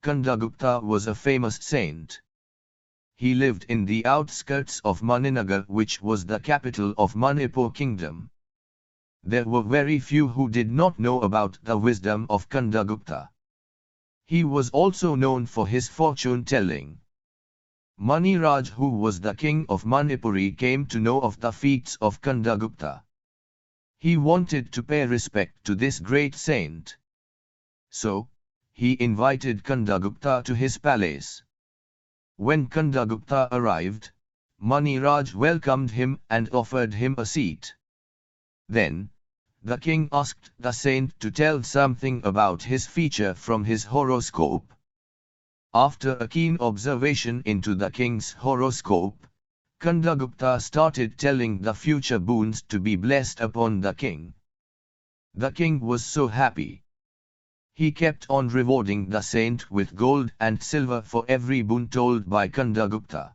Kandagupta was a famous saint. He lived in the outskirts of Maninagar, which was the capital of Manipur kingdom. There were very few who did not know about the wisdom of Kandagupta. He was also known for his fortune-telling. Maniraj, who was the king of Manipuri, came to know of the feats of Kandagupta. He wanted to pay respect to this great saint. So, he invited Kandagupta to his palace. When Kandagupta arrived, Maniraj welcomed him and offered him a seat. Then, the king asked the saint to tell something about his future from his horoscope. After a keen observation into the king's horoscope, Kandagupta started telling the future boons to be blessed upon the king. The king was so happy. He kept on rewarding the saint with gold and silver for every boon told by Kandagupta.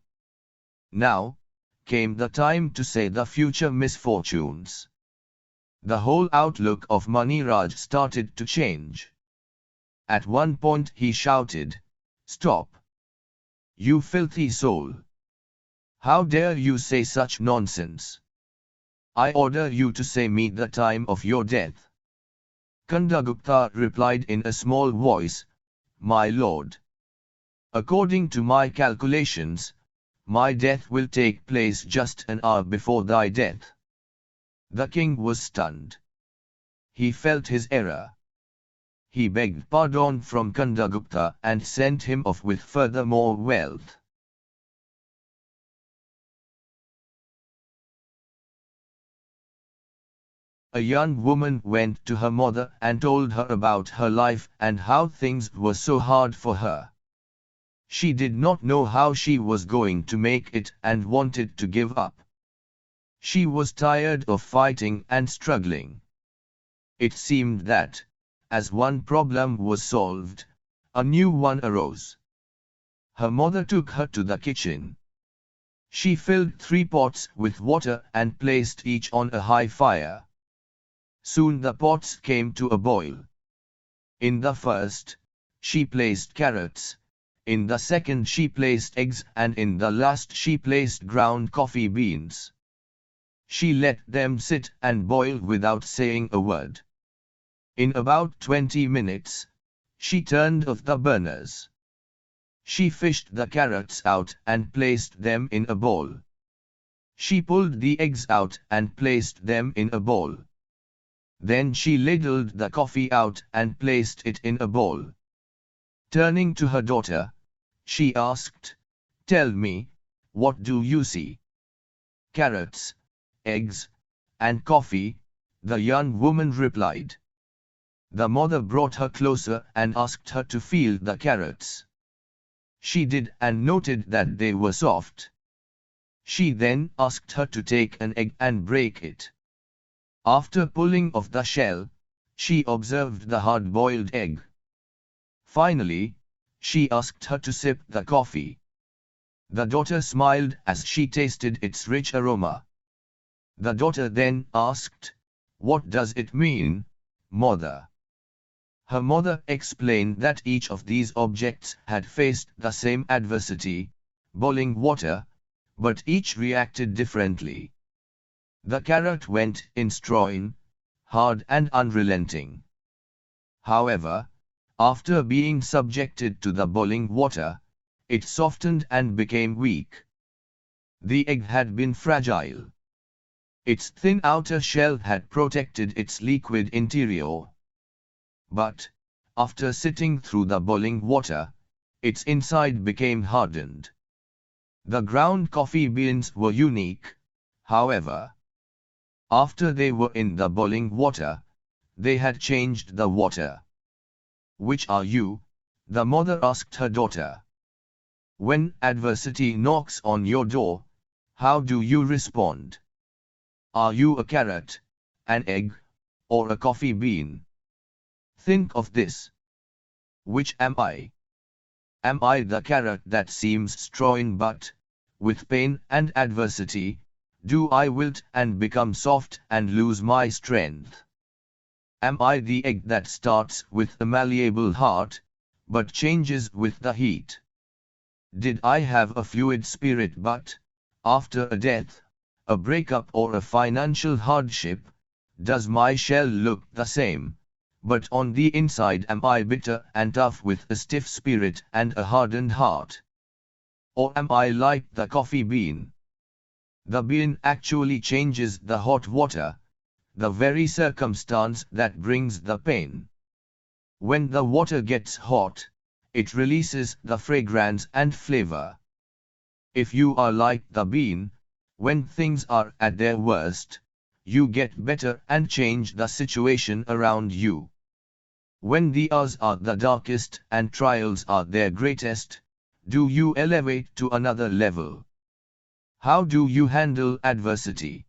Now came the time to say the future misfortunes. The whole outlook of Maniraj started to change. At one point he shouted, "Stop! You filthy soul! How dare you say such nonsense? I order you to say me the time of your death." Kandagupta replied in a small voice, "My lord, according to my calculations, my death will take place just an hour before thy death." The king was stunned. He felt his error. He begged pardon from Kandagupta and sent him off with further more wealth. A young woman went to her mother and told her about her life and how things were so hard for her. She did not know how she was going to make it and wanted to give up. She was tired of fighting and struggling. It seemed that, as one problem was solved, a new one arose. Her mother took her to the kitchen. She filled 3 pots with water and placed each on a high fire. Soon the pots came to a boil. In the first, she placed carrots, in the second she placed eggs, and in the last she placed ground coffee beans. She let them sit and boil without saying a word. In about 20 minutes, she turned off the burners. She fished the carrots out and placed them in a bowl. She pulled the eggs out and placed them in a bowl. Then she ladled the coffee out and placed it in a bowl. Turning to her daughter, she asked, "Tell me, what do you see?" "Carrots, eggs, and coffee," the young woman replied. The mother brought her closer and asked her to feel the carrots. She did and noted that they were soft. She then asked her to take an egg and break it. After pulling off the shell, she observed the hard-boiled egg. Finally, she asked her to sip the coffee. The daughter smiled as she tasted its rich aroma. The daughter then asked, "What does it mean, mother?" Her mother explained that each of these objects had faced the same adversity, boiling water, but each reacted differently. The carrot went in strong, hard and unrelenting. However, after being subjected to the boiling water, it softened and became weak. The egg had been fragile. Its thin outer shell had protected its liquid interior. But, after sitting through the boiling water, its inside became hardened. The ground coffee beans were unique, however. After they were in the boiling water, they had changed the water. "Which are you?" the mother asked her daughter. "When adversity knocks on your door, how do you respond? Are you a carrot, an egg, or a coffee bean? Think of this. Which am I? Am I the carrot that seems strong but, with pain and adversity, do I wilt and become soft and lose my strength? Am I the egg that starts with a malleable heart, but changes with the heat. Did I have a fluid spirit but, after a death, a breakup or a financial hardship, does my shell look the same, but on the inside am I bitter and tough with a stiff spirit and a hardened heart? Or am I like the coffee bean? The bean actually changes the hot water, the very circumstance that brings the pain. When the water gets hot, it releases the fragrance and flavor. If you are like the bean, when things are at their worst, you get better and change the situation around you. When the hours are the darkest and trials are their greatest, do you elevate to another level? How do you handle adversity?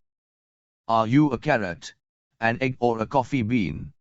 Are you a carrot, an egg or a coffee bean?